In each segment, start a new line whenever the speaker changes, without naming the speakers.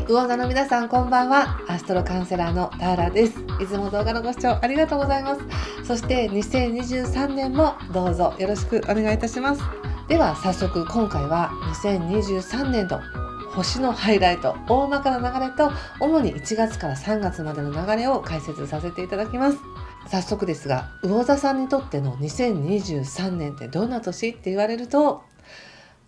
魚座の皆さん、こんばんは。アストロカウンセラーのターラです。いつも動画のご視聴ありがとうございます。そして2023年もどうぞよろしくお願いいたします。では早速、今回は2023年度星のハイライト、大まかな流れと主に1月から3月までの流れを解説させていただきます。早速ですが、魚座さんにとっての2023年ってどんな年って言われると、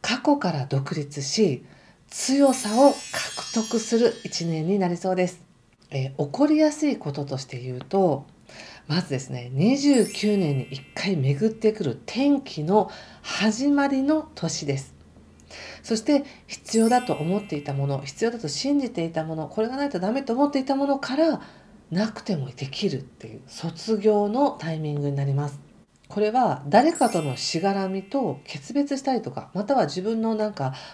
過去から独立し強さを獲得する1年になりそうです。起こりやすいこととして言うと、まずですね、29年に1回巡ってくる転機の始まりの年です。そして必要だと思っていたもの、必要だと信じていたもの、これがないとダメと思っていたものからなくてもできるっていう卒業のタイミングになります。これは誰かとのしがらみと決別したりとか、または自分の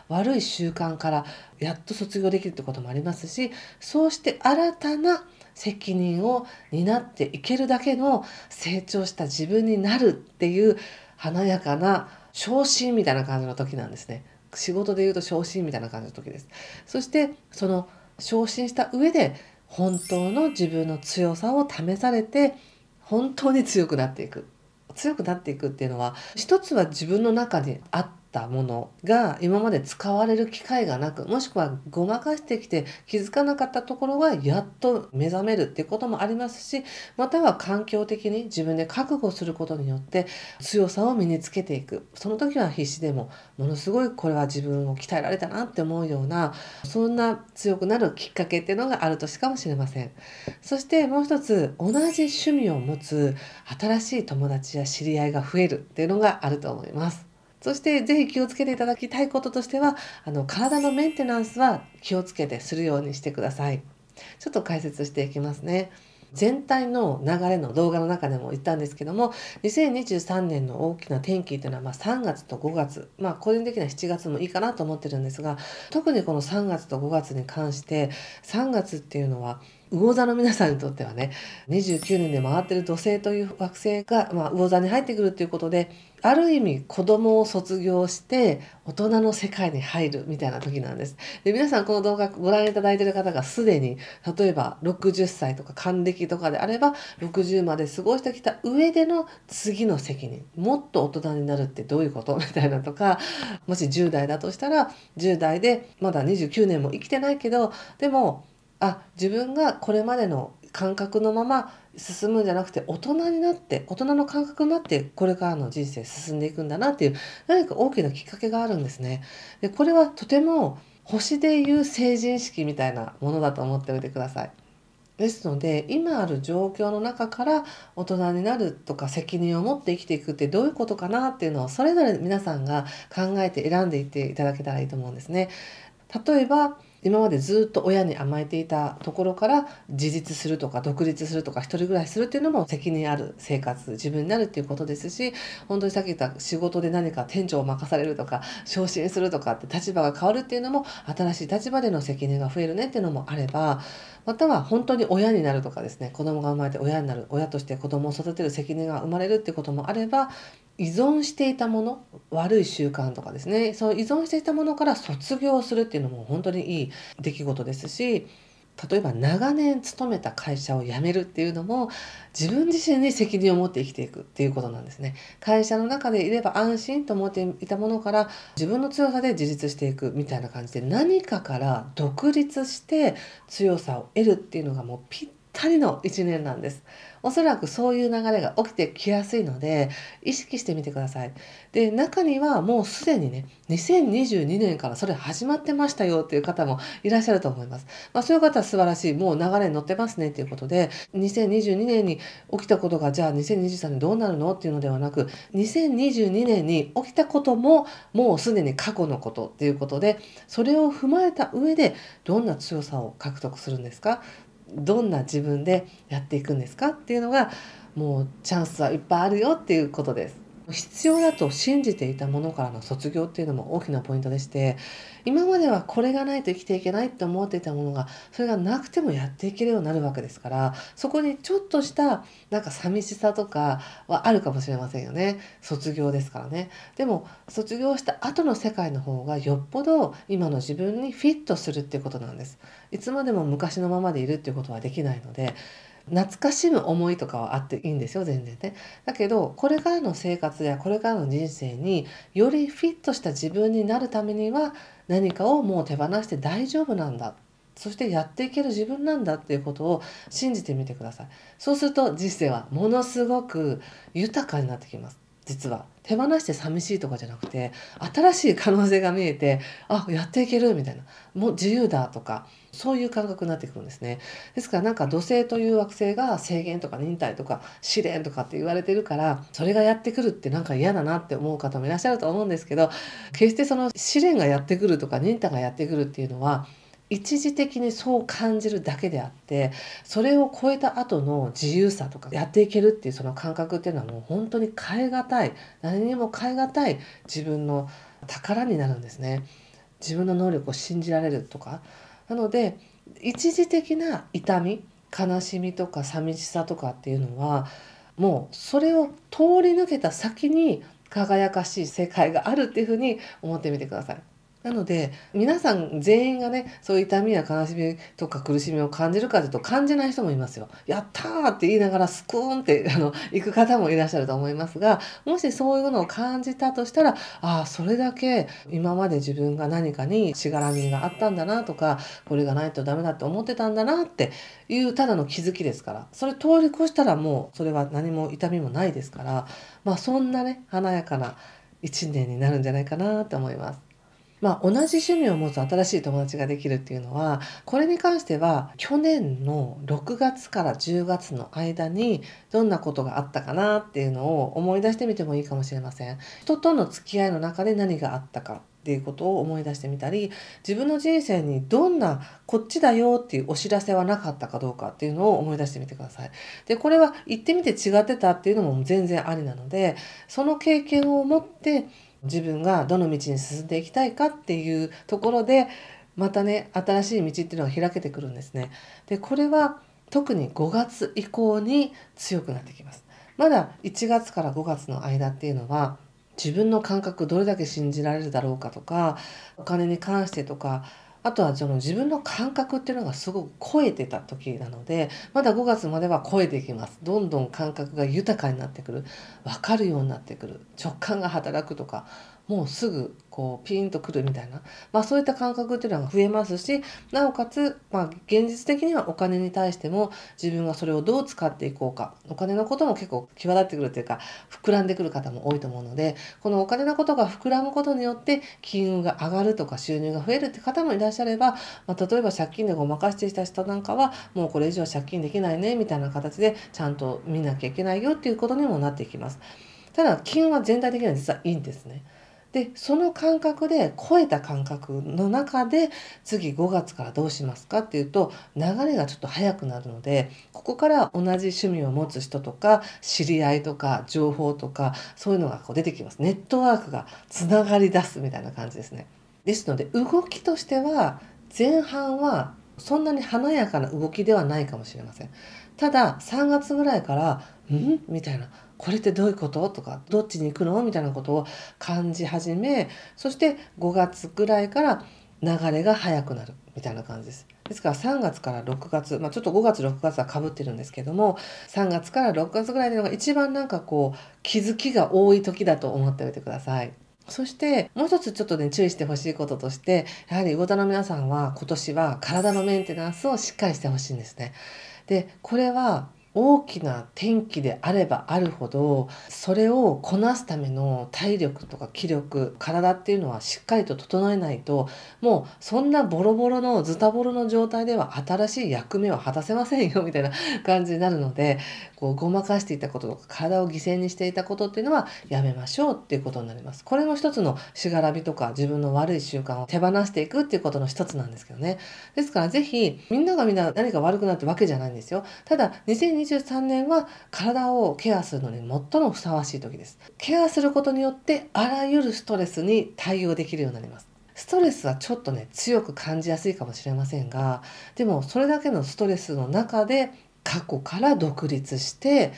悪い習慣からやっと卒業できるってこともありますし、そうして新たな責任を担っていけるだけの成長した自分になるっていう華やかな昇進みたいな感じの時なんですね。仕事で言うと昇進みたいな感じの時です。そしてその昇進した上で本当の自分の強さを試されて、本当に強くなっていく。強くなっていくっていうのは、一つは自分の中にあったものが今まで使われる機会がなく、もしくはごまかしてきて気づかなかったところがやっと目覚めるっていうこともありますし、または環境的に自分で覚悟することによって強さを身につけていく。その時は必死でも、ものすごいこれは自分を鍛えられたなって思うような、そんな強くなるきっかけっていうのがある年かもしれません。そしてもう一つ、同じ趣味を持つ新しい友達や知り合いが増えるっていうのがあると思います。そしてぜひ気をつけていただきたいこととしては、体のメンテナンスは気をつけてするようにしてください。ちょっと解説していきますね。全体の流れの動画の中でも言ったんですけども、2023年の大きな転機っていうのは3月と5月、個人的には7月もいいかなと思ってるんですが、特にこの3月と5月に関して、3月っていうのは魚座の皆さんにとってはね、29年で回ってる土星という惑星が、魚座に入ってくるということで、ある意味子供を卒業して大人の世界に入るみたいな時なんです。で、皆さんこの動画ご覧いただいている方がすでに例えば60歳とか還暦とかであれば、60まで過ごしてきた上での次の責任、もっと大人になるってどういうことみたいなとか、もし10代だとしたら10代でまだ29年も生きてないけど、でも自分がこれまでの感覚のまま進むんじゃなくて、大人になって、大人の感覚になってこれからの人生進んでいくんだなっていう、何か大きなきっかけがあるんですね。で、これはとても星でいう成人式みたいなものだと思っておいてください。ですので、今ある状況の中から大人になるとか責任を持って生きていくってどういうことかなっていうのを、それぞれ皆さんが考えて選んでいっていただけたらいいと思うんですね。例えば今までずっと親に甘えていたところから自立するとか独立するとか一人暮らしするっていうのも責任ある生活、自分になるっていうことですし、本当にさっき言った仕事で何か店長を任されるとか昇進するとかって立場が変わるっていうのも新しい立場での責任が増えるねっていうのもあれば、または本当に親になるとかですね、子供が生まれて親になる、親として子供を育てる責任が生まれるっていうこともあれば、依存していたもの、悪い習慣とかですね、そう依存していたものから卒業するっていうのも本当にいい出来事ですし、例えば長年勤めた会社を辞めるっていうのも自分自身に責任を持って生きていくっていうことなんですね。会社の中でいれば安心と思っていたものから自分の強さで自立していくみたいな感じで、何かから独立して強さを得るっていうのがもうぴったりの1年なんです。おそらくそういう流れが起きてきやすいので意識してみてください。で、中にはもうすでにね、2022年からそれ始まってましたよっていう方もいらっしゃると思います。そういう方は素晴らしい、もう流れに乗ってますねっていうことで、2022年に起きたことがじゃあ2023年どうなるのっていうのではなく、2022年に起きたことももうすでに過去のことっていうことで、それを踏まえた上でどんな強さを獲得するんですか、どんな自分でやっていくんですかっていうのが、もうチャンスはいっぱいあるよっていうことです。必要だと信じていたものからの卒業っていうのも大きなポイントでして、今まではこれがないと生きていけないって思っていたものが、それがなくてもやっていけるようになるわけですから、そこにちょっとしたなんか寂しさとかはあるかもしれませんよね。卒業ですからね。でも卒業した後の世界の方がよっぽど今の自分にフィットするっていうことなんです。いつまでも昔のままでいるっていうことはできないので、懐かしむ思いとかはあっていいんですよ、全然ね。だけどこれからの生活やこれからの人生によりフィットした自分になるためには、何かをもう手放して大丈夫なんだ、そしてやっていける自分なんだっていうことを信じてみてください。そうすると人生はものすごく豊かになってきます。実は手放して寂しいとかじゃなくて、新しい可能性が見えて、あ、やっていけるみたいな、もう自由だとか、そういう感覚になってくるんですね。ですからなんか土星という惑星が制限とか忍耐とか試練とかって言われてるから、それがやってくるってなんか嫌だなって思う方もいらっしゃると思うんですけど、決してその試練がやってくるとか忍耐がやってくるっていうのは一時的にそう感じるだけであって、それを超えた後の自由さとかやっていけるっていうその感覚っていうのはもう本当に変え難い、何にも変え難い自分の宝になるんですね。自分の能力を信じられるとか。なので一時的な痛み、悲しみとか寂しさとかっていうのは、もうそれを通り抜けた先に輝かしい世界があるっていうふうに思ってみてください。なので皆さん全員がね、そういう痛みや悲しみとか苦しみを感じるかというと、感じない人もいますよ。やったーって言いながらスクーンって行く方もいらっしゃると思いますが、もしそういうのを感じたとしたら、ああ、それだけ今まで自分が何かにしがらみがあったんだなとか、これがないとダメだって思ってたんだなっていうただの気づきですから、それ通り越したらもうそれは何も痛みもないですから、そんなね華やかな一年になるんじゃないかなと思います。同じ趣味を持つ新しい友達ができるっていうのは、これに関しては去年の6月から10月の間にどんなことがあったかなっていうのを思い出してみてもいいかもしれません。人との付き合いの中で何があったかっていうことを思い出してみたり、自分の人生にどんなこっちだよっていうお知らせはなかったかどうかっていうのを思い出してみてください。で、これは言ってみて違ってたっていうのも全然ありなので、その経験を持って自分がどの道に進んでいきたいかっていうところで、またね新しい道っていうのが開けてくるんですね。でこれは特に5月以降に強くなってきます。まだ1月から5月の間っていうのは、自分の感覚どれだけ信じられるだろうかとか、お金に関してとか、あとはその自分の感覚っていうのがすごく超えてた時なので、まだ5月までは超えていきます。どんどん感覚が豊かになってくる、分かるようになってくる、直感が働くとか、もうすぐこうピンとくるみたいな、そういった感覚っていうのが増えますし、なおかつ、現実的にはお金に対しても自分がそれをどう使っていこうか、お金のことも結構際立ってくるというか、膨らんでくる方も多いと思うので、このお金のことが膨らむことによって金運が上がるとか収入が増えるって方もいらっしゃれば、例えば借金でごまかしていた人なんかは、もうこれ以上借金できないねみたいな形でちゃんと見なきゃいけないよっていうことにもなっていきます。ただ金運は全体的には実はいいんですね。でその感覚で超えた感覚の中で、次5月からどうしますかっていうと、流れがちょっと早くなるので、ここから同じ趣味を持つ人とか知り合いとか情報とか、そういうのがこう出てきます。ネットワークがつながり出すみたいな感じですね。ですので動きとしては前半はそんなに華やかな動きではないかもしれません。ただ3月ぐらいからみたいな、これってどういうこととか、どっちに行くのみたいなことを感じ始め、そして5月ぐらいから流れが速くなるみたいな感じです。ですから3月から6月、ちょっと5月6月はかぶってるんですけども、3月から6月ぐらいのが一番なんかこう気づきが多い時だと思っておいてください。そしてもう一つちょっとね注意してほしいこととして、やはり魚座の皆さんは今年は体のメンテナンスをしっかりしてほしいんですね。でこれは大きな転機であればあるほど、それをこなすための体力とか気力、体っていうのはしっかりと整えないと、もうそんなボロボロのズタボロの状態では新しい役目を果たせませんよみたいな感じになるので、こうごまかしていたこととか体を犠牲にしていたことっていうのはやめましょうっていうことになります。これも一つのしがらみとか自分の悪い習慣を手放していくっていうことの一つなんですけどね。ですからぜひみんながみんな何か悪くなってわけじゃないんですよ。ただ2022 2023年は体をケアするのに最もふさわしい時です。ケアすることによってあらゆるストレスに対応できるようになります。ストレスはちょっとね強く感じやすいかもしれませんが、でもそれだけのストレスの中で過去から独立して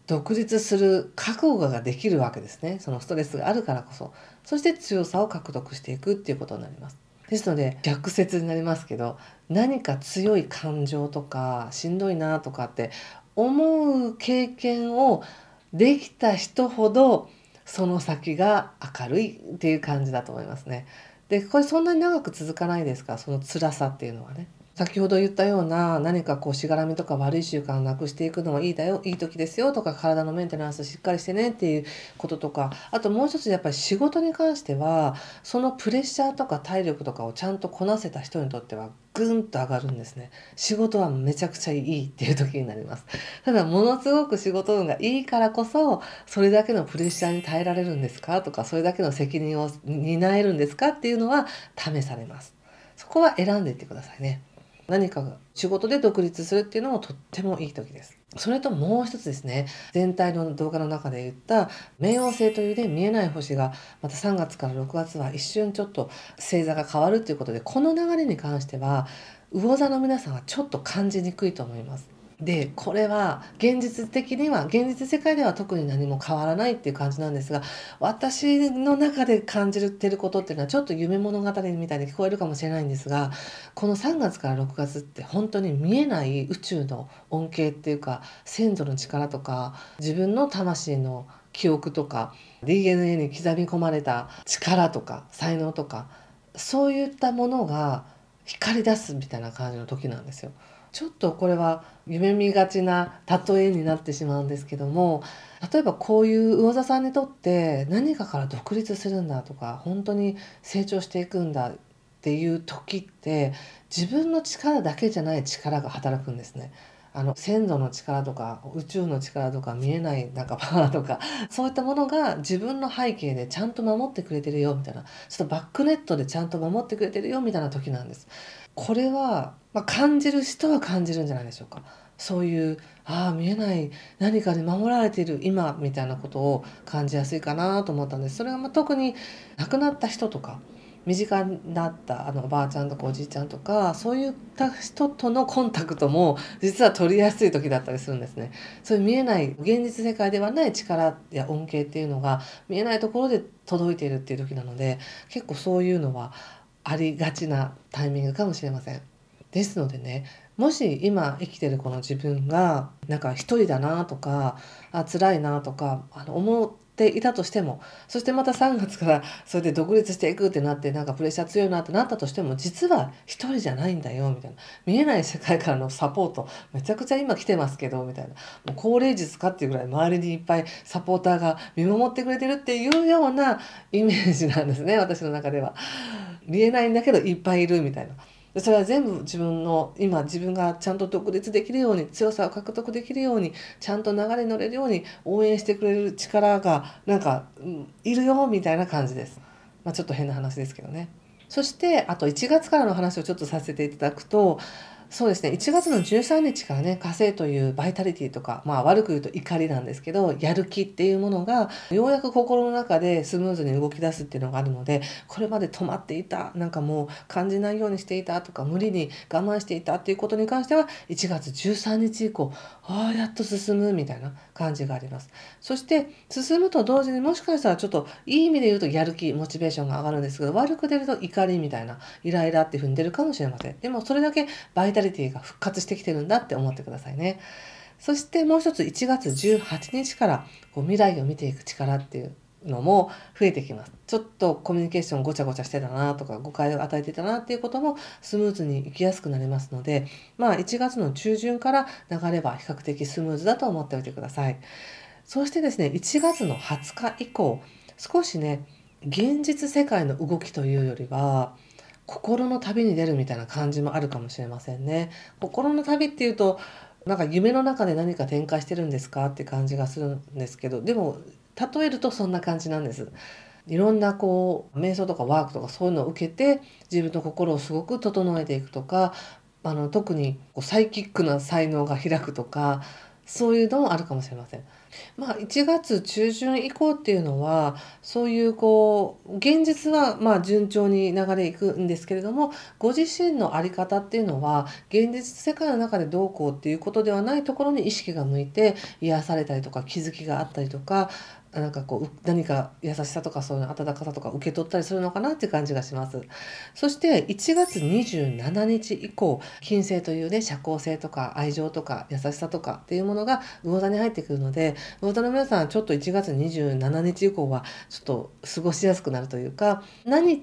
独立する覚悟ができるわけですね。そのストレスがあるからこそ。そして強さを獲得していくっていうことになります。ですので逆説になりますけど、何か強い感情とかしんどいなとかって思う経験をできた人ほどその先が明るいっていう感じだと思いますね。でこれそんなに長く続かないですか、その辛さっていうのはね。先ほど言ったような何かこうしがらみとか悪い習慣をなくしていくのはいいだよ、いい時ですよとか、体のメンテナンスしっかりしてねっていうこととか、あともう一つやっぱり仕事に関してはそのプレッシャーとか体力とかをちゃんとこなせた人にとってはぐんと上がるんですね。仕事はめちゃくちゃいいっていう時になります。ただものすごく仕事運がいいからこそ、それだけのプレッシャーに耐えられるんですかとか、それだけの責任を担えるんですかっていうのは試されます。そこは選んでいってくださいね。何かが仕事で独立するっていうのもとってもいい時です。それともう一つですね、全体の動画の中で言った冥王星というね見えない星がまた3月から6月は一瞬ちょっと星座が変わるということで、この流れに関しては魚座の皆さんはちょっと感じにくいと思います。でこれは現実的には現実世界では特に何も変わらないっていう感じなんですが、私の中で感じてることっていうのはちょっと夢物語みたいに聞こえるかもしれないんですが、この3月から6月って本当に見えない宇宙の恩恵っていうか、先祖の力とか自分の魂の記憶とか DNA に刻み込まれた力とか才能とか、そういったものが光り出すみたいな感じの時なんですよ。ちょっとこれは夢見がちな例えになってしまうんですけども、例えばこういう魚座さんにとって何かから独立するんだとか、本当に成長していくんだっていう時って、自分の力だけじゃない力が働くんですね。先祖の力とか宇宙の力とか見えないなんかパワーとか、そういったものが自分の背景でちゃんと守ってくれてるよみたいな、ちょっとバックネットでちゃんと守ってくれてるよみたいな時なんです。これは、感じる人は感じるんじゃないでしょうか。そういう見えない何かに守られている今みたいなことを感じやすいかなと思ったんです。それは特に亡くなった人とか身近になったおばあちゃんとかおじいちゃんとか、そういった人とのコンタクトも実は取りやすい時だったりするんですね。そういう見えない現実世界ではない力や恩恵っていうのが見えないところで届いているっていう時なので、結構そういうのはありがちなタイミングかもしれません。ですのでね、もし今生きてるこの自分がなんか一人だなとか辛いなとか思っていたとしても、そしてまた3月からそれで独立していくってなってなんかプレッシャー強いなってなったとしても、実は一人じゃないんだよみたいな、見えない世界からのサポートめちゃくちゃ今来てますけどみたいな、もう高齢術かっていうぐらい周りにいっぱいサポーターが見守ってくれてるっていうようなイメージなんですね、私の中では。見えないんだけどいっぱいいるみたいな。それは全部自分の今自分がちゃんと独立できるように、強さを獲得できるように、ちゃんと流れに乗れるように応援してくれる力がなんか、いるよみたいな感じです。ちょっと変な話ですけどね。そしてあと1月からの話をちょっとさせていただくと、そうですね、1月の13日からね、火星というバイタリティとか、悪く言うと怒りなんですけど、やる気っていうものがようやく心の中でスムーズに動き出すっていうのがあるので、これまで止まっていた、なんかもう感じないようにしていたとか、無理に我慢していたっていうことに関しては1月13日以降、やっと進むみたいな感じがあります。そして進むと同時に、もしかしたらちょっといい意味で言うとやる気モチベーションが上がるんですけど、悪く出ると怒りみたいな、イライラっていうふうに出るかもしれません。でもそれだけバイタリティが復活してきてるんだって思ってくださいね。そしてもう一つ、1月18日から未来を見ていく力っていうのも増えてきます。ちょっとコミュニケーションごちゃごちゃしてたなとか、誤解を与えてたなっていうこともスムーズにいきやすくなりますので、1月の中旬から流れば比較的スムーズだと思っておいてください。そしてですね、1月の20日以降、少しね、現実世界の動きというよりは心の旅に出るみたいな感じもあるかもしれませんね。心の旅っていうと、なんか夢の中で何か展開してるんですかって感じがするんですけど、でも例えるとそんな感じなんです。いろんな瞑想とかワークとかそういうのを受けて、自分の心をすごく整えていくとか、特にサイキックな才能が開くとか、そういうのもあるかもしれません。1月中旬以降っていうのは、そういう現実は順調に流れいくんですけれども、ご自身の在り方っていうのは、現実世界の中でどうこうっていうことではないところに意識が向いて、癒されたりとか気づきがあったりとか、何か優しさとかそういう温かさとか受け取ったりするのかなっていう感じがします。そして1月27日以降、金星というね、社交性とか愛情とか優しさとかっていうものが魚座に入ってくるので、魚座の皆さんちょっと1月27日以降はちょっと過ごしやすくなるというか、何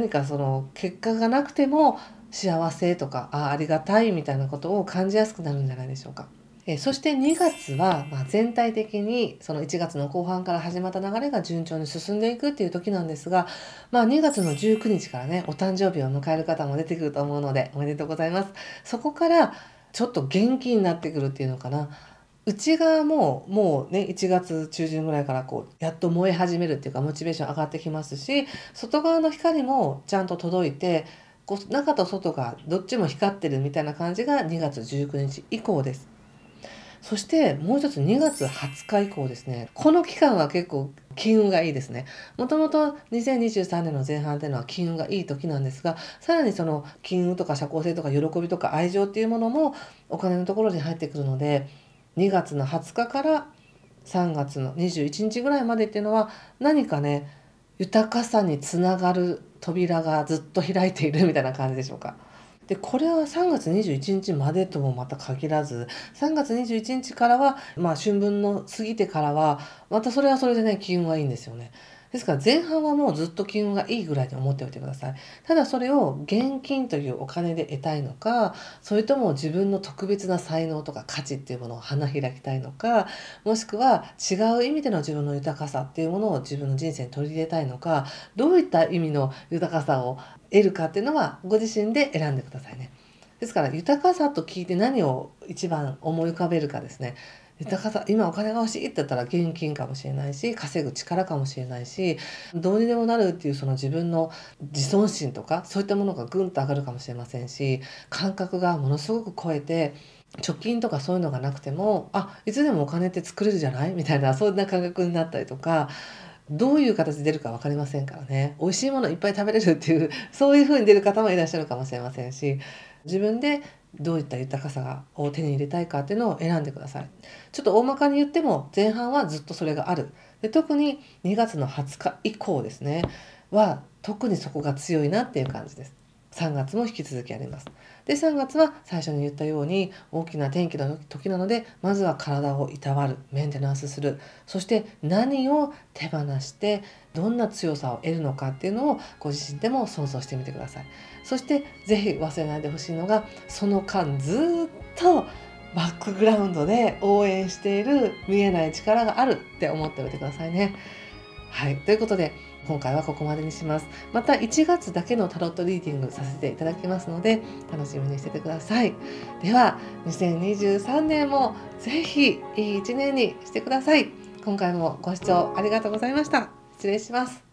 かその結果がなくても幸せとかありがたいみたいなことを感じやすくなるんじゃないでしょうか。そして2月は全体的にその1月の後半から始まった流れが順調に進んでいくっていう時なんですが、2月の19日からね、お誕生日を迎える方も出てくると思うのでおめでとうございます。そこからちょっと元気になってくるっていうのかな。内側もうね、1月中旬ぐらいからやっと燃え始めるっていうか、モチベーション上がってきますし、外側の光もちゃんと届いて、中と外がどっちも光ってるみたいな感じが2月19日以降です。そしてもう一つ2月20日以降ですね。この期間は結構金運がいいですね。もともと2023年の前半っていうのは金運がいい時なんですが、さらにその金運とか社交性とか喜びとか愛情っていうものもお金のところに入ってくるので、2月の20日から3月の21日ぐらいまでっていうのは、何かね、豊かさにつながる扉がずっと開いているみたいな感じでしょうか。で、これは3月21日までともまた限らず、3月21日からは、春分の過ぎてからは、またそれはそれでね、気運はいいんですよね。ですから前半はもうずっと気運がいいぐらいに思っておいてください。ただそれを現金というお金で得たいのか、それとも自分の特別な才能とか価値っていうものを花開きたいのか、もしくは違う意味での自分の豊かさっていうものを自分の人生に取り入れたいのか、どういった意味の豊かさを得るかっていうのはご自身で選んでくださいね。ですから豊かさと聞いて何を一番思い浮かべるかですね。豊かさ、今お金が欲しいって言ったら現金かもしれないし、稼ぐ力かもしれないし、どうにでもなるっていうその自分の自尊心とかそういったものがぐんと上がるかもしれませんし、感覚がものすごく超えて、貯金とかそういうのがなくてもいつでもお金って作れるじゃないみたいな、そんな感覚になったりとか、どういう形で出るか分かりませんからね。美味しいものいっぱい食べれるっていう、そういう風に出る方もいらっしゃるかもしれませんし、自分でどういった豊かさを手に入れたいかっていうのを選んでください。ちょっと大まかに言っても前半はずっとそれがある。で、特に2月の20日以降ですねは特にそこが強いなっていう感じです。3月も引き続きあります。で、3月は最初に言ったように大きな転機の時なので、まずは体をいたわる、メンテナンスする、そして何を手放してどんな強さを得るのかっていうのをご自身でも想像してみてください。そしてぜひ忘れないでほしいのが、その間ずっとバックグラウンドで応援している見えない力があるって思っておいてくださいね。はい、ということで今回はここまでにします。また1月だけのタロットリーディングさせていただきますので楽しみにしててください。では2023年もぜひいい1年にしてください。今回もご視聴ありがとうございました。失礼します。